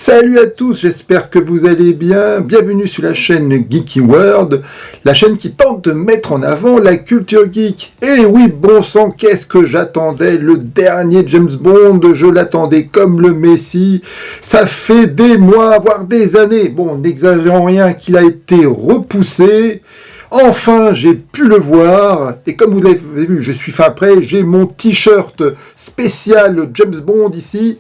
Salut à tous, j'espère que vous allez bien. Bienvenue sur la chaîne Geeky World, la chaîne qui tente de mettre en avant la culture geek. Et oui, bon sang, qu'est-ce que j'attendais, le dernier James Bond, je l'attendais comme le Messie. Ça fait des mois, voire des années. Bon, n'exagérons rien qu'il a été repoussé. Enfin, j'ai pu le voir, et comme vous l'avez vu, je suis fin prêt, j'ai mon t-shirt spécial James Bond ici.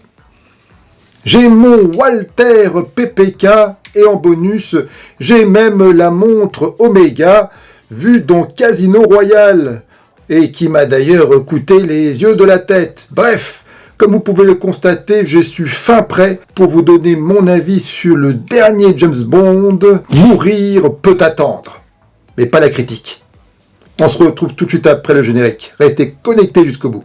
J'ai mon Walter PPK et en bonus, j'ai même la montre Omega vue dans Casino Royale et qui m'a d'ailleurs coûté les yeux de la tête. Bref, comme vous pouvez le constater, je suis fin prêt pour vous donner mon avis sur le dernier James Bond. Mourir peut attendre, mais pas la critique. On se retrouve tout de suite après le générique. Restez connectés jusqu'au bout.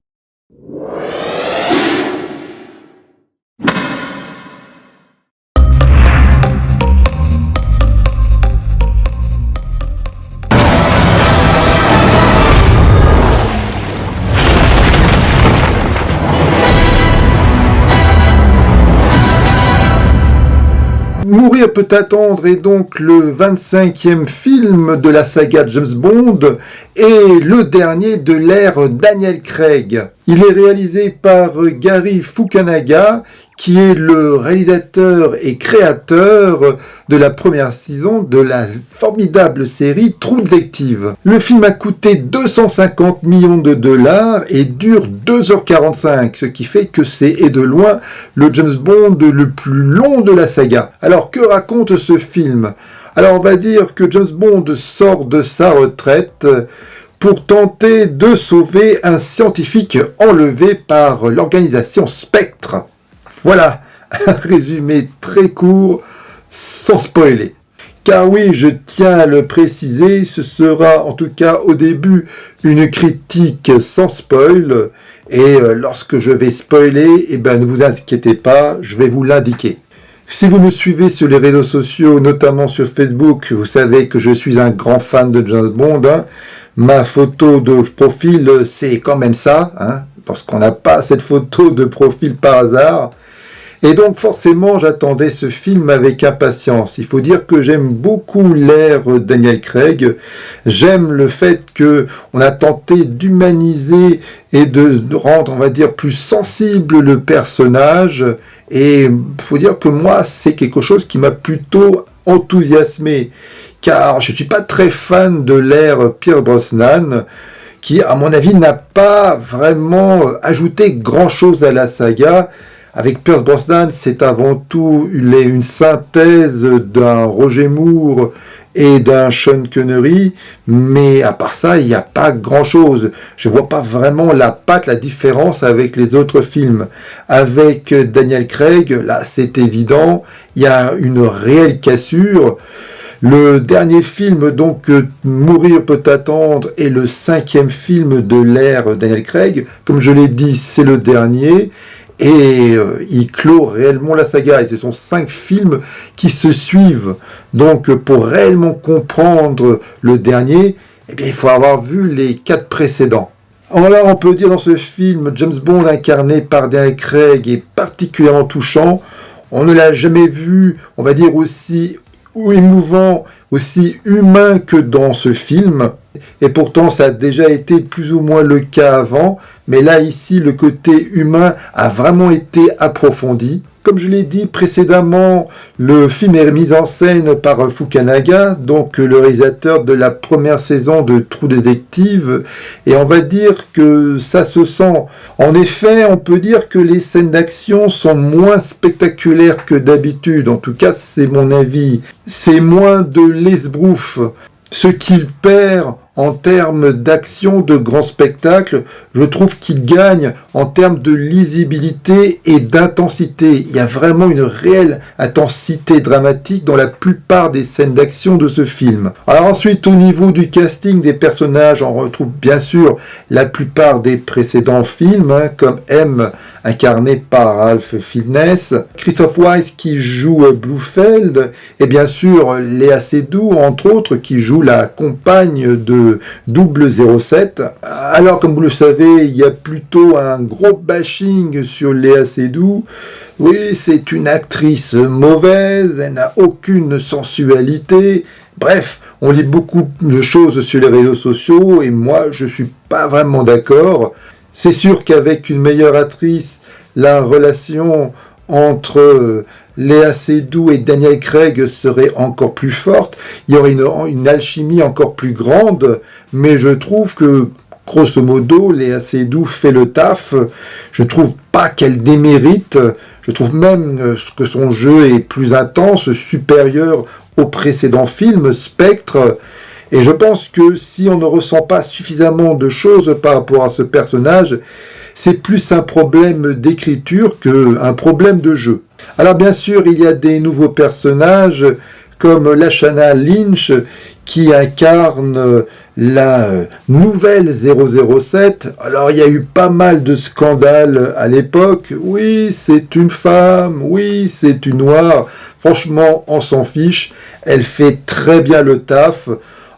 Mourir peut attendre est donc le 25e film de la saga James Bond et le dernier de l'ère Daniel Craig. Il est réalisé par Gary Fukunaga, qui est le réalisateur et créateur de la première saison de la formidable série True Detective. Le film a coûté 250 millions de dollars et dure 2h45, ce qui fait que c'est de loin le James Bond le plus long de la saga. Alors que raconte ce film? Alors on va dire que James Bond sort de sa retraite pour tenter de sauver un scientifique enlevé par l'organisation Spectre. Voilà, un résumé très court, sans spoiler. Car oui, je tiens à le préciser, ce sera en tout cas au début une critique sans spoil. Et lorsque je vais spoiler, ne vous inquiétez pas, je vais vous l'indiquer. Si vous me suivez sur les réseaux sociaux, notamment sur Facebook, vous savez que je suis un grand fan de James Bond. Ma photo de profil, c'est quand même ça, parce qu'on n'a pas cette photo de profil par hasard. Et donc forcément, j'attendais ce film avec impatience. Il faut dire que j'aime beaucoup l'ère Daniel Craig. J'aime le fait qu'on a tenté d'humaniser et de rendre, on va dire, plus sensible le personnage. Et il faut dire que moi, c'est quelque chose qui m'a plutôt enthousiasmé. Car je ne suis pas très fan de l'ère Pierce Brosnan, qui, à mon avis, n'a pas vraiment ajouté grand-chose à la saga. Avec Pierce Brosnan, c'est avant tout une synthèse d'un Roger Moore et d'un Sean Connery, mais à part ça, il n'y a pas grand-chose. Je ne vois pas vraiment la différence avec les autres films. Avec Daniel Craig, là, c'est évident, il y a une réelle cassure. Le dernier film, donc, Mourir peut attendre, est le 5e film de l'ère Daniel Craig. Comme je l'ai dit, c'est le dernier. Et il clôt réellement la saga. Et ce sont 5 films qui se suivent. Donc, pour réellement comprendre le dernier, il faut avoir vu les 4 précédents. Alors, on peut dire dans ce film, James Bond incarné par Daniel Craig est particulièrement touchant. On ne l'a jamais vu, on va dire, aussi émouvant, aussi humain que dans ce film. Et pourtant, ça a déjà été plus ou moins le cas avant. Mais là, ici, le côté humain a vraiment été approfondi. Comme je l'ai dit précédemment, le film est mis en scène par Fukunaga, donc le réalisateur de la première saison de True Detective. Et on va dire que ça se sent. En effet, on peut dire que les scènes d'action sont moins spectaculaires que d'habitude. En tout cas, c'est mon avis. C'est moins de l'esbrouf. Ce qu'il perd en termes d'action, de grand spectacle, je trouve qu'il gagne en termes de lisibilité et d'intensité. Il y a vraiment une réelle intensité dramatique dans la plupart des scènes d'action de ce film. Alors ensuite, au niveau du casting des personnages, on retrouve bien sûr la plupart des précédents films, comme M incarné par Ralph Fiennes, Christophe Waltz qui joue Blofeld, et bien sûr Léa Seydoux, entre autres, qui joue la compagne de 007. Alors, comme vous le savez, il y a plutôt un gros bashing sur Léa Seydoux. Oui, c'est une actrice mauvaise, elle n'a aucune sensualité. Bref, on lit beaucoup de choses sur les réseaux sociaux et moi, je suis pas vraiment d'accord. C'est sûr qu'avec une meilleure actrice, la relation entre Léa Seydoux et Daniel Craig serait encore plus forte. Il y aurait une alchimie encore plus grande, mais je trouve que grosso modo, Léa Seydoux fait le taf. Je trouve pas qu'elle démérite. Je trouve même que son jeu est plus intense, supérieur au précédent film, Spectre. Et je pense que si on ne ressent pas suffisamment de choses par rapport à ce personnage, c'est plus un problème d'écriture qu'un problème de jeu. Alors bien sûr, il y a des nouveaux personnages comme Lashana Lynch qui incarne la nouvelle 007. Alors il y a eu pas mal de scandales à l'époque. Oui, c'est une femme, oui, c'est une noire. Franchement, on s'en fiche. Elle fait très bien le taf.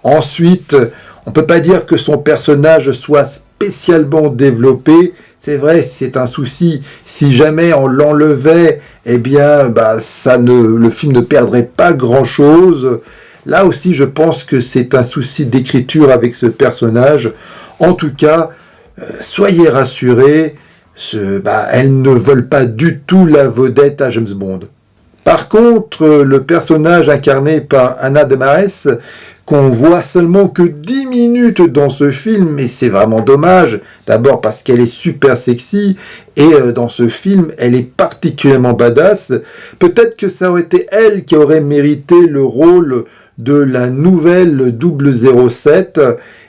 Ensuite, on peut pas dire que son personnage soit spécialement développé. C'est vrai, c'est un souci. Si jamais on l'enlevait, eh bien, le film ne perdrait pas grand-chose. Là aussi, je pense que c'est un souci d'écriture avec ce personnage. En tout cas, soyez rassurés, elles ne veulent pas du tout la vedette à James Bond. Par contre, le personnage incarné par Ana de Armas, qu'on voit seulement que 10 minutes dans ce film, et c'est vraiment dommage, d'abord parce qu'elle est super sexy, et dans ce film, elle est particulièrement badass. Peut-être que ça aurait été elle qui aurait mérité le rôle de la nouvelle 007,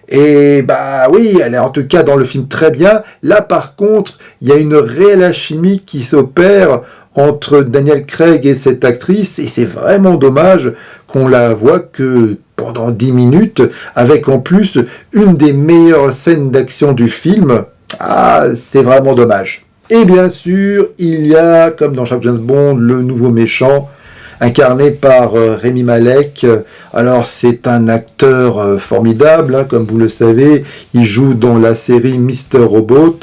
et oui, elle est en tout cas dans le film très bien. Là par contre, il y a une réelle alchimie qui s'opère entre Daniel Craig et cette actrice, et c'est vraiment dommage qu'on la voit que pendant 10 minutes, avec en plus une des meilleures scènes d'action du film. Ah, c'est vraiment dommage. Et bien sûr, il y a, comme dans chaque James Bond, le nouveau méchant, incarné par Rami Malek. Alors c'est un acteur formidable, comme vous le savez, il joue dans la série Mr. Robot,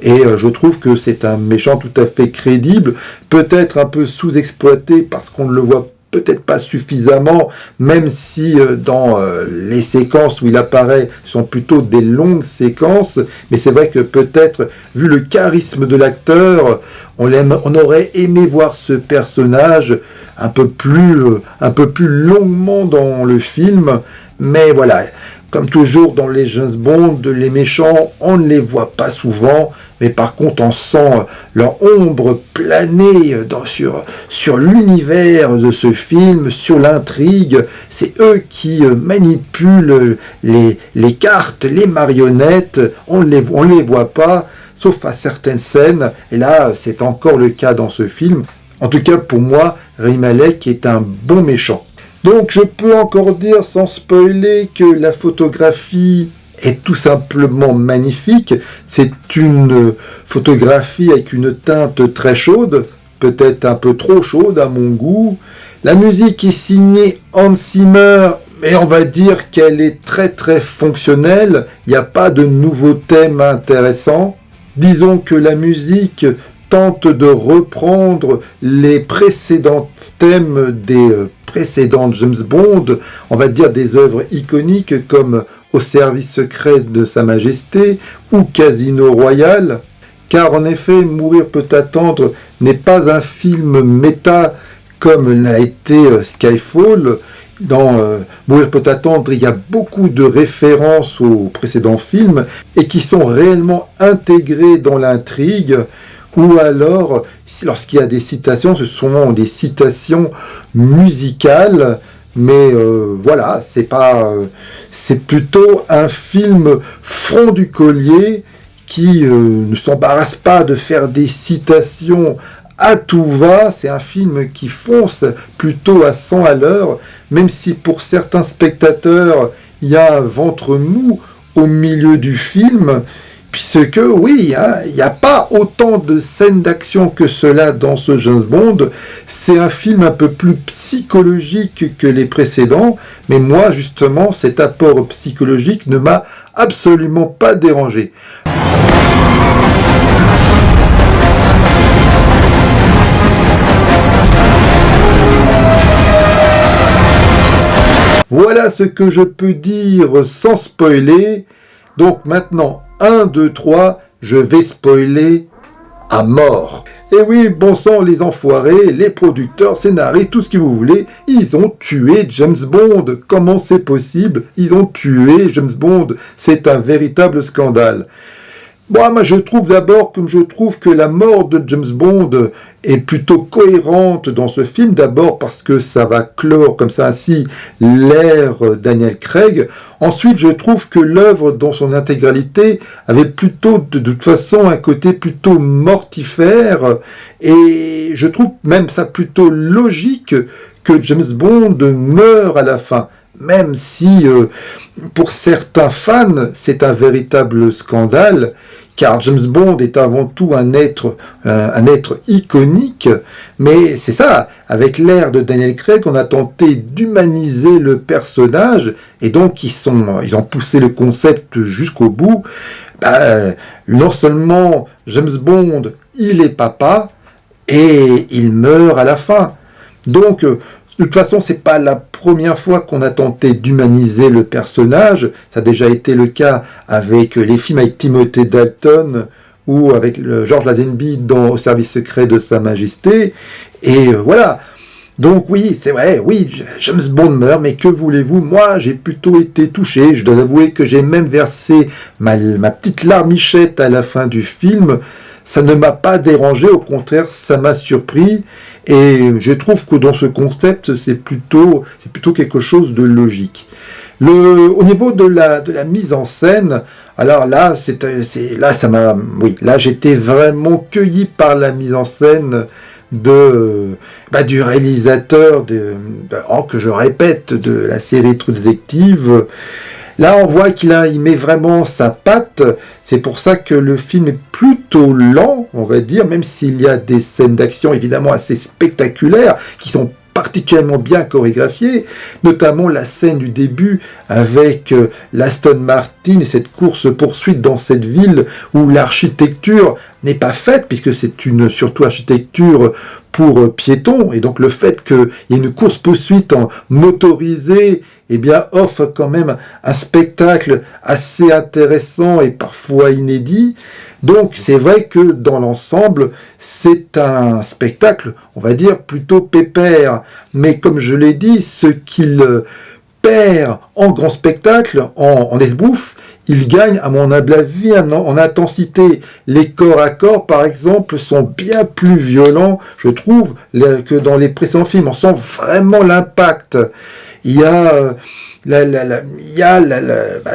et je trouve que c'est un méchant tout à fait crédible, peut-être un peu sous-exploité parce qu'on ne le voit peut-être pas suffisamment, même si dans les séquences où il apparaît sont plutôt des longues séquences, mais c'est vrai que peut-être, vu le charisme de l'acteur, on aurait aimé voir ce personnage un peu plus longuement dans le film, mais voilà, comme toujours dans les James Bond, les méchants, on ne les voit pas souvent, mais par contre on sent leur ombre planer sur l'univers de ce film, sur l'intrigue. C'est eux qui manipulent les cartes, les marionnettes, on ne les voit pas, sauf à certaines scènes, et là c'est encore le cas dans ce film. En tout cas pour moi, Rami Malek est un bon méchant. Donc je peux encore dire sans spoiler que la photographie est tout simplement magnifique. C'est une photographie avec une teinte très chaude, peut-être un peu trop chaude à mon goût. La musique est signée Hans Zimmer, mais on va dire qu'elle est très très fonctionnelle. Il n'y a pas de nouveaux thèmes intéressants. Disons que la musique tente de reprendre les précédents thèmes des précédentes James Bond, on va dire des œuvres iconiques comme Au service secret de Sa Majesté ou Casino Royale, car en effet, Mourir peut attendre n'est pas un film méta comme l'a été Skyfall. Dans Mourir peut attendre, il y a beaucoup de références aux précédents films et qui sont réellement intégrées dans l'intrigue, ou alors, lorsqu'il y a des citations, ce sont des citations musicales, mais voilà, c'est plutôt un film front du collier qui ne s'embarrasse pas de faire des citations à tout va. C'est un film qui fonce plutôt à 100 à l'heure, même si pour certains spectateurs, il y a un ventre mou au milieu du film. puisque oui, hein, il n'y a pas autant de scènes d'action que cela dans ce James Bond. C'est un film un peu plus psychologique que les précédents, mais moi justement cet apport psychologique ne m'a absolument pas dérangé. Voilà ce que je peux dire sans spoiler. Donc maintenant, 1, 2, 3, je vais spoiler à mort. Et oui, bon sang, les enfoirés, les producteurs, scénaristes, tout ce que vous voulez, ils ont tué James Bond. Comment c'est possible? Ils ont tué James Bond. C'est un véritable scandale. Bon, moi je trouve d'abord, comme je trouve que la mort de James Bond est plutôt cohérente dans ce film, d'abord parce que ça va clore comme ça ainsi l'ère Daniel Craig. Ensuite, je trouve que l'œuvre dans son intégralité avait plutôt de toute façon un côté plutôt mortifère, et je trouve même ça plutôt logique que James Bond meure à la fin. Même si, pour certains fans, c'est un véritable scandale, car James Bond est avant tout un être iconique, mais c'est ça, avec l'ère de Daniel Craig, on a tenté d'humaniser le personnage, et donc ils ont poussé le concept jusqu'au bout. Non seulement James Bond, il est papa, et il meurt à la fin. Donc, de toute façon, c'est pas la première fois qu'on a tenté d'humaniser le personnage. Ça a déjà été le cas avec les films avec Timothée Dalton ou avec Georges Lazenby dans Au service secret de Sa Majesté. Et voilà. Donc oui, c'est vrai, oui, James Bond meurt, mais que voulez-vous? Moi, j'ai plutôt été touché. Je dois avouer que j'ai même versé ma petite larmichette à la fin du film. Ça ne m'a pas dérangé, au contraire, ça m'a surpris. Et je trouve que dans ce concept, c'est plutôt quelque chose de logique. Au niveau de la mise en scène, alors là, là j'étais vraiment cueilli par la mise en scène du réalisateur que je répète, de la série True Detective. Là, on voit qu'il met vraiment sa patte. C'est pour ça que le film est plutôt lent, on va dire, même s'il y a des scènes d'action évidemment assez spectaculaires, qui sont particulièrement bien chorégraphiées, notamment la scène du début avec l'Aston Martin et cette course-poursuite dans cette ville où l'architecture n'est pas faite, puisque c'est une surtout architecture pour piétons, et donc le fait qu'il y ait une course-poursuite en motorisée, eh bien, offre quand même un spectacle assez intéressant et parfois inédit. Donc, c'est vrai que dans l'ensemble, c'est un spectacle, on va dire, plutôt pépère. Mais comme je l'ai dit, ce qu'il perd en grand spectacle, en esbouffe, il gagne, à mon humble avis, en intensité. Les corps à corps, par exemple, sont bien plus violents, je trouve, que dans les précédents films. On sent vraiment l'impact. Il y a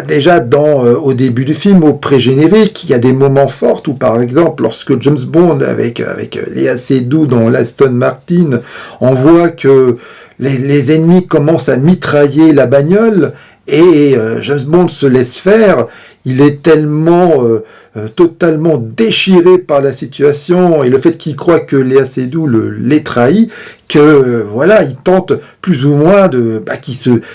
déjà au début du film, au pré-générique, il y a des moments forts où, par exemple, lorsque James Bond, avec Léa Seydoux dans l'Aston Martin, on voit que les ennemis commencent à mitrailler la bagnole, et James Bond se laisse faire. Il est tellement totalement déchiré par la situation et le fait qu'il croit que Léa Seydoux les trahit, que voilà, il tente plus ou moins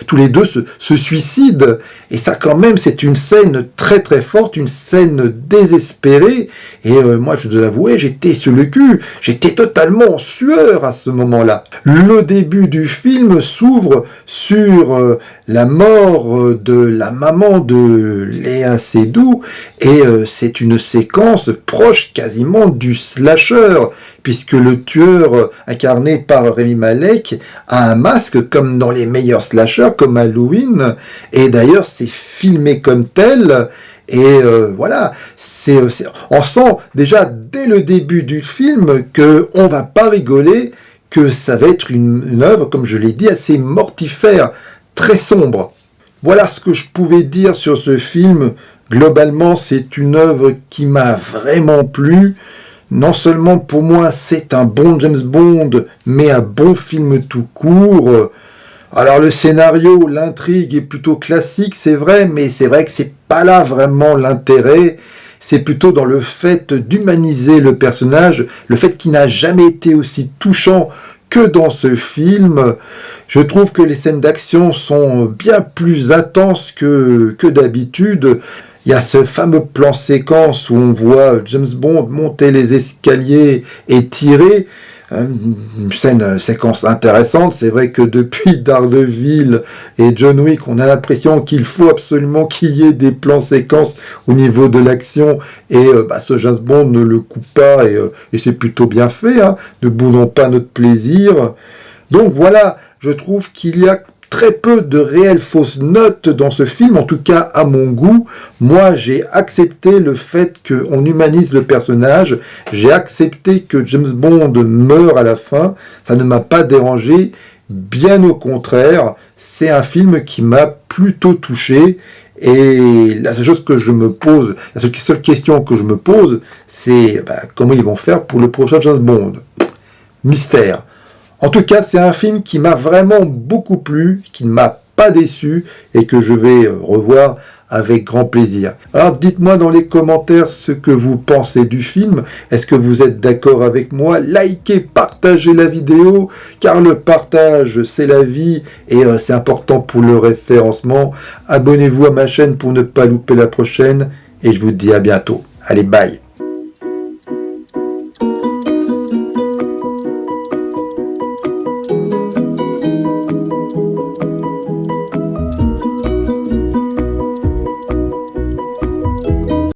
tous les deux se suicident. Et ça, quand même, c'est une scène très très forte, une scène désespérée. Et moi, je dois avouer, j'étais sur le cul, j'étais totalement en sueur à ce moment-là. Le début du film s'ouvre sur la mort de la maman de Léa Seydoux, et c'est une séquence proche quasiment du slasher, puisque le tueur incarné par Rami Malek a un masque comme dans les meilleurs slashers, comme Halloween, et d'ailleurs c'est filmé comme tel, et voilà, on sent déjà dès le début du film qu'on va pas rigoler, que ça va être une œuvre, comme je l'ai dit, assez mortifère, très sombre. Voilà ce que je pouvais dire sur ce film. Globalement, c'est une œuvre qui m'a vraiment plu. Non seulement pour moi, c'est un bon James Bond, mais un bon film tout court. Alors le scénario, l'intrigue est plutôt classique, c'est vrai, mais c'est vrai que c'est pas là vraiment l'intérêt. c'est plutôt dans le fait d'humaniser le personnage, le fait qu'il n'a jamais été aussi touchant que dans ce film. Je trouve que les scènes d'action sont bien plus intenses que d'habitude. Il y a ce fameux plan séquence où on voit James Bond monter les escaliers et tirer. Une séquence intéressante. C'est vrai que depuis Daredevil et John Wick, on a l'impression qu'il faut absolument qu'il y ait des plans séquences au niveau de l'action, et ce James Bond ne le coupe pas, et c'est plutôt bien fait, hein. Ne boudons pas notre plaisir. Donc voilà, je trouve qu'il y a très peu de réelles fausses notes dans ce film, en tout cas à mon goût. Moi, j'ai accepté le fait qu'on humanise le personnage, j'ai accepté que James Bond meure à la fin, ça ne m'a pas dérangé, bien au contraire, c'est un film qui m'a plutôt touché, et la seule chose que je me pose, la seule question que je me pose, c'est comment ils vont faire pour le prochain James Bond. Mystère. En tout cas, c'est un film qui m'a vraiment beaucoup plu, qui ne m'a pas déçu et que je vais revoir avec grand plaisir. Alors dites-moi dans les commentaires ce que vous pensez du film. Est-ce que vous êtes d'accord avec moi? Likez, partagez la vidéo, car le partage c'est la vie et c'est important pour le référencement. Abonnez-vous à ma chaîne pour ne pas louper la prochaine et je vous dis à bientôt. Allez, bye!